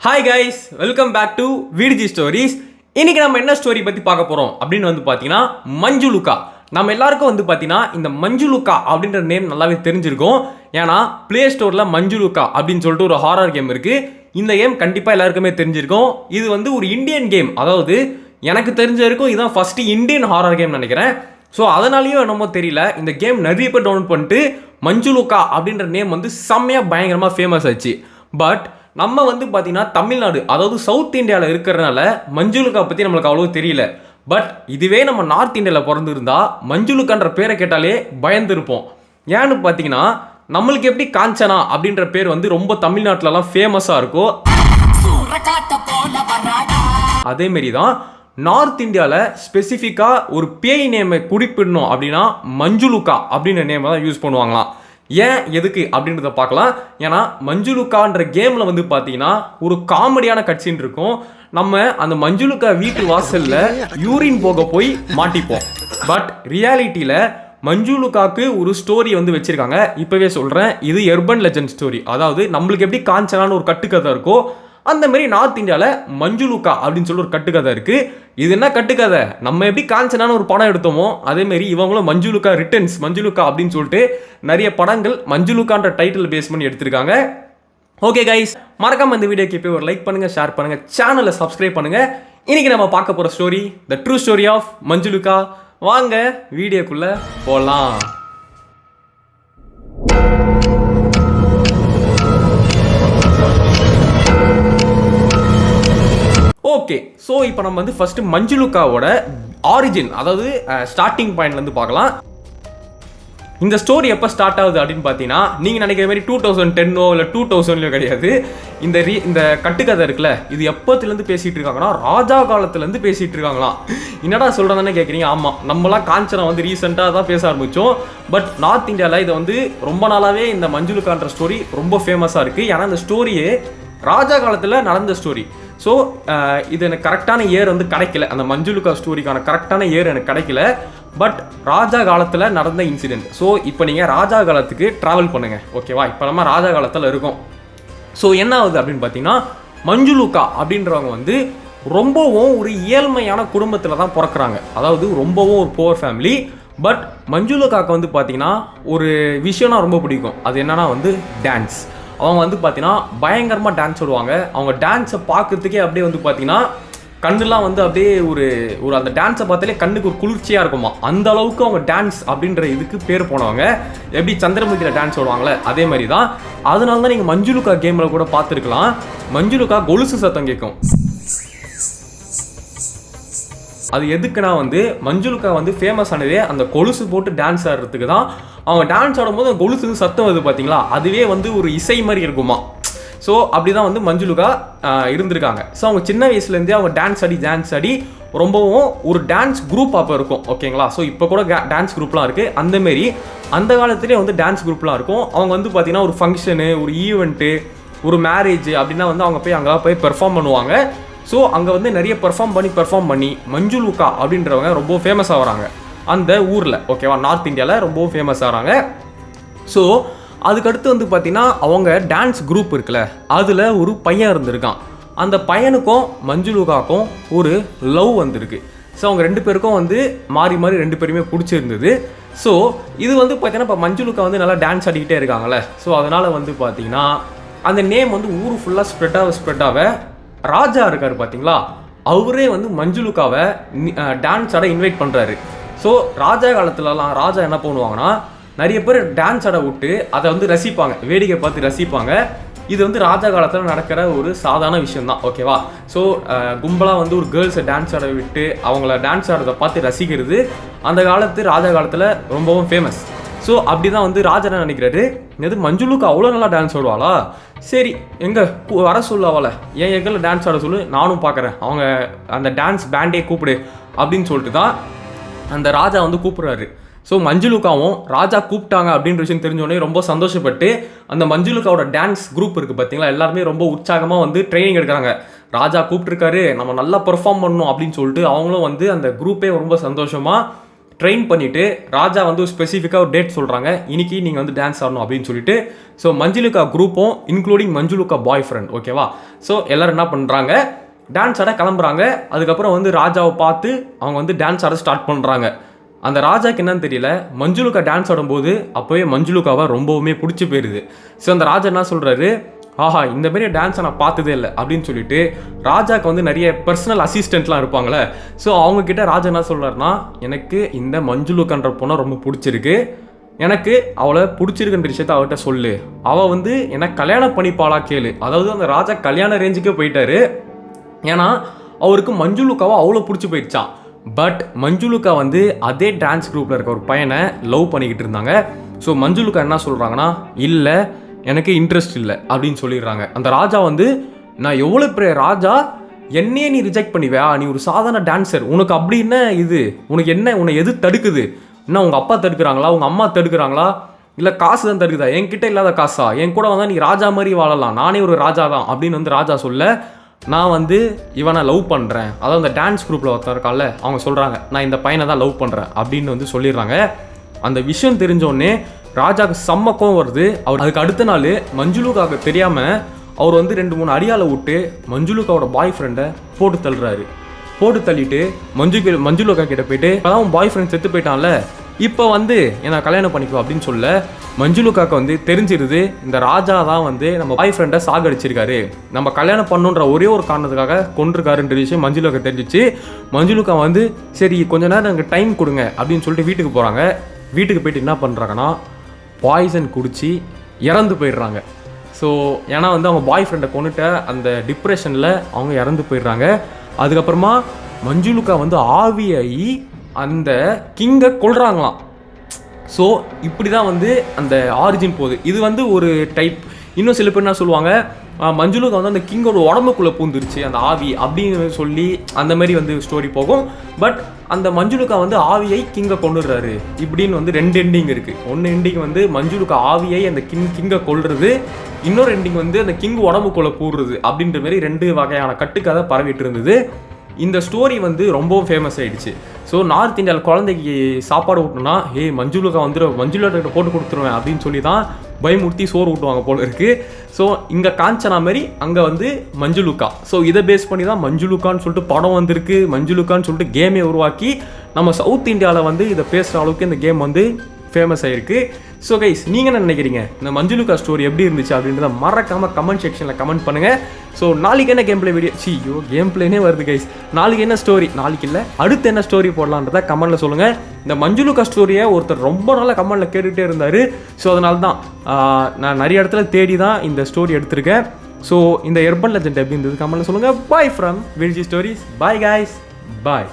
Hi guys, welcome back to VTG stories. இன்னைக்கு நம்ம என்ன ஸ்டோரி பற்றி பார்க்க போகிறோம் அப்படின்னு பார்த்தீங்கன்னா மஞ்சுளுக்கா. நம்ம எல்லாருக்கும் பார்த்தீங்கன்னா இந்த மஞ்சுளுக்கா அப்படின்ற நேம் நல்லாவே தெரிஞ்சிருக்கும். ஏன்னா பிளே ஸ்டோரில் மஞ்சுளுக்கா அப்படின்னு சொல்லிட்டு ஒரு ஹாரர் கேம் இருக்குது. இந்த கேம் கண்டிப்பாக எல்லாருக்குமே தெரிஞ்சிருக்கும். இது ஒரு இந்தியன் கேம். அதாவது எனக்கு தெரிஞ்ச வரைக்கும் இதுதான் ஃபஸ்ட்டு இந்தியன் ஹாரர் கேம் நினைக்கிறேன். ஸோ அதனாலேயும் என்னமோ தெரியல, இந்த கேம் நிறைய பேர் டவுன்லோட் பண்ணிட்டு மஞ்சுளுக்கா அப்படின்ற நேம் செம்மையாக பயங்கரமாக ஃபேமஸ் ஆச்சு. பட் நம்ம பார்த்தீங்கன்னா தமிழ்நாடு, அதாவது சவுத் இந்தியாவில் இருக்கிறதுனால மஞ்சுளுக்கா பற்றி நம்மளுக்கு அவ்வளோ தெரியல. பட் இதுவே நம்ம நார்த் இந்தியாவில் பிறந்திருந்தா மஞ்சுளுக்கான்ற பேரை கேட்டாலே பயந்துருப்போம். ஏன்னு பார்த்தீங்கன்னா நம்மளுக்கு எப்படி காஞ்சனா அப்படின்ற பேர் ரொம்ப தமிழ்நாட்டிலலாம் ஃபேமஸாக இருக்கும். அதேமாரி தான் நார்த் இந்தியாவில் ஸ்பெசிஃபிக்காக ஒரு பேய் நேமை குறிப்பிடணும் அப்படின்னா மஞ்சுளுக்கா அப்படின்ற நேமை தான் யூஸ் பண்ணுவாங்களாம். ஏன் எதுக்கு அப்படின்றத பார்க்கலாம். ஏன்னா மஞ்சுளுக்கான்ற கேமில் பார்த்தீங்கன்னா ஒரு காமெடியான கட்சின்னு இருக்கும். நம்ம அந்த மஞ்சுளுக்கா வீட்டு வாசலில் யூரின் போக போய் மாட்டிப்போம். பட் ரியாலிட்டியில் மஞ்சுளுக்காக்கு ஒரு ஸ்டோரி வச்சுருக்காங்க. இப்போவே சொல்கிறேன், இது எர்பன் லெஜண்ட் ஸ்டோரி. அதாவது நம்மளுக்கு எப்படி காஞ்சனான்னு ஒரு கட்டுக்கதை இருக்கோ அந்த மாதிரி நார்த் இந்தியாவில் மஞ்சுளுக்கா அப்படின்னு சொல்லி ஒரு கட்டுக்கதை இருக்குது. இது என்ன கட்டுக்கதை? நம்ம எப்படி காஞ்சனான்னு ஒரு படம் எடுத்தோமோ அதேமாரி இவங்களும் மஞ்சுளுக்கா ரிட்டர்ன்ஸ் மஞ்சுளுக்கா அப்படின்னு சொல்லிட்டு நிறைய படங்கள் மஞ்சுளுக்கான்ற டைட்டில் பேஸ் பண்ணி எடுத்திருக்காங்க. ஓகே கைஸ், மறக்காம இந்த வீடியோக்கு இப்போ ஒரு லைக் பண்ணுங்கள், ஷேர் பண்ணுங்கள், சேனலை சப்ஸ்கிரைப் பண்ணுங்கள். இன்றைக்கி நம்ம பார்க்க போகிற story the true story of Manjulika. வாங்க வீடியோக்குள்ளே போகலாம். ஓகே, ஸோ இப்போ நம்ம ஃபர்ஸ்ட் மஞ்சுளுக்காவோட ஆரிஜின், அதாவது ஸ்டார்டிங் பாயிண்ட்லேருந்து பார்க்கலாம். இந்த ஸ்டோரி எப்போ ஸ்டார்ட் ஆகுது அப்படின்னு பார்த்தீங்கன்னா நீங்கள் நினைக்கிற மாதிரி 2010 இல்லை 2000 கிடையாது. இந்த கட்டுக்கதை இருக்குல்ல, இது எப்போத்துலேருந்து பேசிகிட்டு இருக்காங்கன்னா ராஜா காலத்துலேருந்து பேசிகிட்டு இருக்காங்களாம். என்னடா சொல்கிறதானே கேட்குறீங்க? ஆமாம், நம்மளாம் காஞ்சனா ரீசெண்டாக தான் பேச ஆரம்பித்தோம். பட் நார்த் இந்தியாவில் இது ரொம்ப நாளாகவே இந்த மஞ்சுளுக்கான்ற ஸ்டோரி ரொம்ப ஃபேமஸாக இருக்குது. ஏன்னா இந்த ஸ்டோரியே ராஜா காலத்தில் நடந்த ஸ்டோரி. ஸோ இது எனக்கு கரெக்டான இயர் கிடைக்கல, அந்த மஞ்சுளுக்கா ஸ்டோரிக்கான கரெக்டான இயர் எனக்கு கிடைக்கல. பட் ராஜா காலத்தில் நடந்த இன்சிடென்ட். ஸோ இப்போ நீங்கள் ராஜா காலத்துக்கு ட்ராவல் பண்ணுங்கள், ஓகேவா? இப்போ நம்ம ராஜா காலத்தில் இருக்கோம். ஸோ என்ன ஆகுது அப்படின்னு பார்த்தீங்கன்னா மஞ்சுளுக்கா அப்படின்றவங்க ரொம்பவும் ஒரு ஏழ்மையான குடும்பத்தில் தான் பிறக்கிறாங்க. அதாவது ரொம்பவும் ஒரு புவர் ஃபேமிலி. பட் மஞ்சுளுக்காக்கு பார்த்தீங்கன்னா ஒரு விஷயம்னா ரொம்ப பிடிக்கும். அது என்னன்னா டான்ஸ். அவங்க பார்த்தீங்கன்னா பயங்கரமாக டான்ஸ் ஆடுவாங்க. அவங்க டான்ஸை பார்க்கறதுக்கே அப்படியே பார்த்தீங்கன்னா கண்ணுலாம் அப்படியே ஒரு அந்த டான்ஸை பார்த்தாலே கண்ணுக்கு ஒரு குளிர்ச்சியாக இருக்குமா. அந்த அளவுக்கு அவங்க டான்ஸ் அப்படின்ற இதுக்கு பேர் போனவங்க. எப்படி சந்திரமுகியில் டான்ஸ் ஆடுவாங்களே அதே மாதிரி தான். அதனால தான் நீங்கள் மஞ்சுளுக்கா கேமில் கூட பார்த்துருக்கலாம், மஞ்சுளுக்கா கொலுசு சத்தம் கேட்கும். அது எதுக்குன்னா மஞ்சுளுக்கா ஃபேமஸ் ஆனதே அந்த கொலுசு போட்டு டான்ஸ் ஆடுறதுக்கு தான். அவங்க டான்ஸ் ஆடும்போது அந்த கொலுசு சத்தம் பார்த்தீங்களா, அதுவே ஒரு இசை மாதிரி இருக்குமா. ஸோ அப்படி தான் மஞ்சுளுக்கா இருந்திருக்காங்க. ஸோ அவங்க சின்ன வயசுலேருந்தே அவங்க டான்ஸ் ஆடி ரொம்பவும் ஒரு டான்ஸ் குரூப் அப்போ இருக்கும், ஓகேங்களா? ஸோ இப்போ கூட டான்ஸ் குரூப்லாம் இருக்குது. அந்தமாரி அந்த காலத்துலேயே டான்ஸ் குரூப்லாம் இருக்கும். அவங்க பார்த்தீங்கன்னா ஒரு ஃபங்க்ஷனு, ஒரு ஈவெண்ட்டு, ஒரு மேரேஜ் அப்படின்னா அவங்க போய் அங்கெல்லாம் போய் பெர்ஃபார்ம் பண்ணுவாங்க. ஸோ அங்கே நிறைய பெர்ஃபார்ம் பண்ணி மஞ்சுளுக்கா அப்படின்றவங்க ரொம்ப ஃபேமஸ் ஆகிறாங்க அந்த ஊரில், ஓகேவா? நார்த் இந்தியாவில் ரொம்ப ஃபேமஸ் ஆகிறாங்க. ஸோ அதுக்கடுத்து பார்த்தீங்கன்னா அவங்க டான்ஸ் குரூப் இருக்குல்ல, அதில் ஒரு பையன் இருந்திருக்கான். அந்த பையனுக்கும் மஞ்சுளுக்காக்கும் ஒரு லவ் வந்திருக்கு. ஸோ அவங்க ரெண்டு பேருக்கும் மாறி மாறி ரெண்டு பேருமே பிடிச்சிருந்தது. ஸோ இது பார்த்தீங்கன்னா இப்போ மஞ்சுளுக்கா நல்லா டான்ஸ் ஆடிக்கிட்டே இருக்காங்கல்ல. ஸோ அதனால் பார்த்தீங்கன்னா அந்த நேம் ஊர் ஃபுல்லாக ஸ்ப்ரெட்டாக ராஜா இருக்கார் பார்த்தீங்களா, அவரே மஞ்சுளுக்காவை டான்ஸ் ஆட இன்வைட் பண்ணுறாரு. ஸோ ராஜா காலத்துலலாம் ராஜா என்ன பண்ணுவாங்கன்னா நிறைய பேர் டான்ஸ் ஆட விட்டு அதை ரசிப்பாங்க, வேடிக்கை பார்த்து ரசிப்பாங்க. இது ராஜா காலத்தில் நடக்கிற ஒரு சாதாரண விஷயம்தான், ஓகேவா? ஸோ கும்பலாக ஒரு கேர்ள்ஸை டான்ஸ் ஆட விட்டு அவங்கள டான்ஸ் ஆடுறதை பார்த்து ரசிக்கிறது அந்த காலத்து ராஜா காலத்தில் ரொம்பவும் ஃபேமஸ். ஸோ அப்படி தான் ராஜா என்ன நினைக்கிறாரு, எது மஞ்சுளுக்கா அவ்வளோ நல்லா டான்ஸ் ஆடுவாளா, சரி எங்கே வர சொல்லு, அவளை என் எங்களை டான்ஸ் ஆட சொல்லு, நானும் பார்க்குறேன், அவங்க அந்த டான்ஸ் பேண்டே கூப்பிடு அப்படின்னு சொல்லிட்டு தான் அந்த ராஜா கூப்பிட்றாரு. ஸோ மஞ்சுளுக்காவும் ராஜா கூப்பிட்டாங்க அப்படின்ற விஷயம் தெரிஞ்சோடனே ரொம்ப சந்தோஷப்பட்டு அந்த மஞ்சுளுக்காவோட டான்ஸ் குரூப் இருக்குது பார்த்தீங்களா, எல்லாருமே ரொம்ப உற்சாகமாக ட்ரைனிங் எடுக்கிறாங்க. ராஜா கூப்பிட்ருக்காரு, நம்ம நல்லா பெர்ஃபார்ம் பண்ணணும் அப்படின்னு சொல்லிட்டு அவங்களும் அந்த குரூப்பே ரொம்ப சந்தோஷமாக ட்ரெயின் பண்ணிவிட்டு ராஜா வந்து ஸ்பெசிஃபிக்காக ஒரு டேட் சொல்கிறாங்க, இன்னைக்கு நீங்கள் வந்து டான்ஸ் ஆடணும் அப்படின்னு சொல்லிட்டு. ஸோ மஞ்சுளுக்கா குரூப்பும் இன்க்ளூடிங் மஞ்சுளுக்கா பாய் ஃப்ரெண்ட், ஓகேவா. ஸோ எல்லோரும் என்ன பண்ணுறாங்க, டான்ஸ் ஆட கிளம்புறாங்க. அதுக்கப்புறம் வந்து ராஜாவை பார்த்து அவங்க வந்து டான்ஸ் ஆட ஸ்டார்ட் பண்ணுறாங்க. அந்த ராஜாக்கு என்னன்னு தெரியல, மஞ்சுளுக்கா டான்ஸ் ஆடும்போது அப்போவே மஞ்சுளுக்காவை ரொம்பவுமே பிடிச்சி போயிடுது. ஸோ அந்த ராஜா என்ன சொல்கிறாரு, ஆஹா இந்த மாதிரி டான்ஸை நான் பார்த்ததே இல்லை அப்படின்னு சொல்லிட்டு ராஜாவுக்கு வந்து நிறைய பர்சனல் அசிஸ்டண்ட்லாம் இருப்பாங்களே. ஸோ அவங்கக்கிட்ட ராஜா என்ன சொல்கிறாருன்னா, எனக்கு இந்த மஞ்சுளுக்கான்ற பொண்ணை ரொம்ப பிடிச்சிருக்கு, எனக்கு அவளை பிடிச்சிருக்குன்ற விஷயத்த அவர்கிட்ட சொல்லு, அவள் வந்து எனக்கு கல்யாணம் பண்ணிப்பாளா கேளு. அதாவது அந்த ராஜா கல்யாண ரேஞ்சுக்கே போயிட்டாரு. ஏன்னா அவருக்கு மஞ்சுளுக்காவை அவ்வளோ பிடிச்சி போயிடுச்சான். பட் மஞ்சுளுக்கா வந்து அதே டான்ஸ் குரூப்பில் இருக்க ஒரு பையனை லவ் பண்ணிக்கிட்டு இருந்தாங்க. ஸோ மஞ்சுளுக்கா என்ன சொல்கிறாங்கன்னா, இல்லை எனக்கு இன்ட்ரெஸ்ட் இல்லை அப்படின்னு சொல்லிடுறாங்க. அந்த ராஜா வந்து, நான் எவ்வளோ பெரிய ராஜா, என்னையே நீ ரிஜெக்ட் பண்ணிவியா, நீ ஒரு சாதாரண டான்ஸர், உனக்கு அப்படி என்ன இது, உனக்கு என்ன, உன்னை எது தடுக்குது, என்ன உங்கள் அப்பா தடுக்கிறாங்களா, உங்கள் அம்மா தடுக்கிறாங்களா, இல்லை காசு தான் தடுக்குதா, என்கிட்ட இல்லாத காசா, என் கூட வந்தால் நீ ராஜா மாதிரி வாழலாம், நானே ஒரு ராஜா தான் அப்படின்னு வந்து ராஜா சொல்ல, நான் வந்து இவனை லவ் பண்ணுறேன், அதாவது அந்த டான்ஸ் குரூப்பில் ஒருத்தர் இருக்கால அவங்க சொல்கிறாங்க, நான் இந்த பையனை தான் லவ் பண்ணுறேன் அப்படின்னு வந்து சொல்லிடுறாங்க. அந்த விஷயம் தெரிஞ்சோடனே ராஜாவுக்கு செம்மக்கம் வருது. அவர் அதுக்கு அடுத்த நாள் மஞ்சுளுக்காவுக்கு தெரியாமல் அவர் வந்து 2-3 அடியால விட்டு மஞ்சுளுக்காவோட பாய் ஃப்ரெண்டை போட்டு தள்ளுறாரு. போட்டு தள்ளிட்டு மஞ்சுளுக்கா கிட்ட போயிட்டு, அதான் பாய் ஃப்ரெண்ட் செத்து போயிட்டான்ல, இப்போ வந்து என்னை கல்யாணம் பண்ணிக்கோ அப்படின்னு சொல்ல, மஞ்சுளுக்காக்கு வந்து தெரிஞ்சிருது இந்த ராஜா தான் வந்து நம்ம பாய் ஃப்ரெண்டை சாகடிச்சிருக்காரு, நம்ம கல்யாணம் பண்ணுன்ற ஒரே ஒரு காரணத்துக்காக கொண்டிருக்காருன்ற விஷயம் மஞ்சுளுக்கா தெரிஞ்சிச்சு. மஞ்சுளுக்கா வந்து சரி கொஞ்ச நேரம் எனக்கு டைம் கொடுங்க அப்படின்னு சொல்லிட்டு வீட்டுக்கு போகிறாங்க. வீட்டுக்கு போயிட்டு என்ன பண்ணுறாங்கன்னா, பாய்சன் குடித்து இறந்து போயிடுறாங்க. ஸோ ஏன்னா வந்து அவங்க பாய் ஃப்ரெண்டை கொண்டுட்ட அந்த டிப்ரெஷனில் அவங்க இறந்து போயிடுறாங்க. அதுக்கப்புறமா மஞ்சுளுக்கா வந்து ஆவியாகி அந்த கிங்கை கொல்றாங்களாம். ஸோ இப்படி தான் வந்து அந்த ஆரிஜின் போகுது. இது வந்து ஒரு டைப். இன்னும் சில பேர் என்ன சொல்லுவாங்க, மஞ்சுளுக்கா வந்து அந்த கிங்கோட உடம்புக்குள்ளே பூந்துருச்சு அந்த ஆவி அப்படின்னு சொல்லி அந்த மாதிரி வந்து ஸ்டோரி போகும். பட் அந்த மஞ்சுளுக்கா வந்து ஆவியை கிங்கை கொண்டுடுறாரு இப்படின்னு வந்து 2 எண்டிங் இருக்குது. ஒன்று எண்டிங் வந்து மஞ்சுளுக்கா ஆவியை அந்த கிங்கை கொல்றது, இன்னொரு எண்டிங் வந்து அந்த கிங் உடம்புக்குள்ளே பூடுறது அப்படின்ற மாதிரி 2 வகையான கட்டுக்கதை பரவிட்டு இருந்தது. இந்த ஸ்டோரி வந்து ரொம்பவும் ஃபேமஸ் ஆகிடுச்சு. ஸோ நார்த் இந்தியாவில் குழந்தைக்கு சாப்பாடு ஊட்டணும்னா, மஞ்சுளுக்கா வந்துடும், மஞ்சுளுக்கிட்ட போட்டு கொடுத்துருவேன் அப்படின்னு சொல்லி தான் பயமுறுத்தி சோறு ஊட்டுவாங்க போல இருக்குது. ஸோ இங்கே காஞ்சனா மாதிரி அங்கே வந்து மஞ்சுளுக்கா. ஸோ இதை பேஸ் பண்ணி தான் மஞ்சுளுக்கான்னு சொல்லிட்டு படம் வந்திருக்கு. மஞ்சுளுக்கான்னு சொல்லிட்டு கேமே உருவாக்கி நம்ம சவுத் இந்தியாவில் வந்து இதை பேசுகிற அளவுக்கு இந்த கேம் வந்து ஃபேமஸ் ஆகிருக்கு. ஸோ கைஸ், நீங்கள் என்ன நினைக்கிறீங்க, இந்த மஞ்சுளுக்கா ஸ்டோரி எப்படி இருந்துச்சு அப்படின்றத மறக்காமல் கமெண்ட் செக்ஷனில் கமெண்ட் பண்ணுங்கள். ஸோ நாளைக்கு என்ன கேம் பிளே வீடியோ, கேம் பிளேனே வருது கைஸ். நாளைக்கு என்ன ஸ்டோரி, நாளைக்கு இல்லை அடுத்து என்ன ஸ்டோரி போடலான்றத கமெண்ட்டில் சொல்லுங்கள். இந்த மஞ்சுளுக்கா ஸ்டோரியை ஒருத்தர் ரொம்ப நாளாக கமெண்ட்டில் கேட்டுகிட்டே இருந்தார். ஸோ அதனால தான் நான் நிறைய இடத்துல தேடி தான் இந்த ஸ்டோரி எடுத்திருக்கேன். ஸோ இந்த எர்பன் லெஜெண்ட் எப்படி இருந்தது கமெண்ட்டில் சொல்லுங்கள். பாய் ஃப்ரம் வில்ஜி ஸ்டோரிஸ். பாய் கைஸ், பாய்.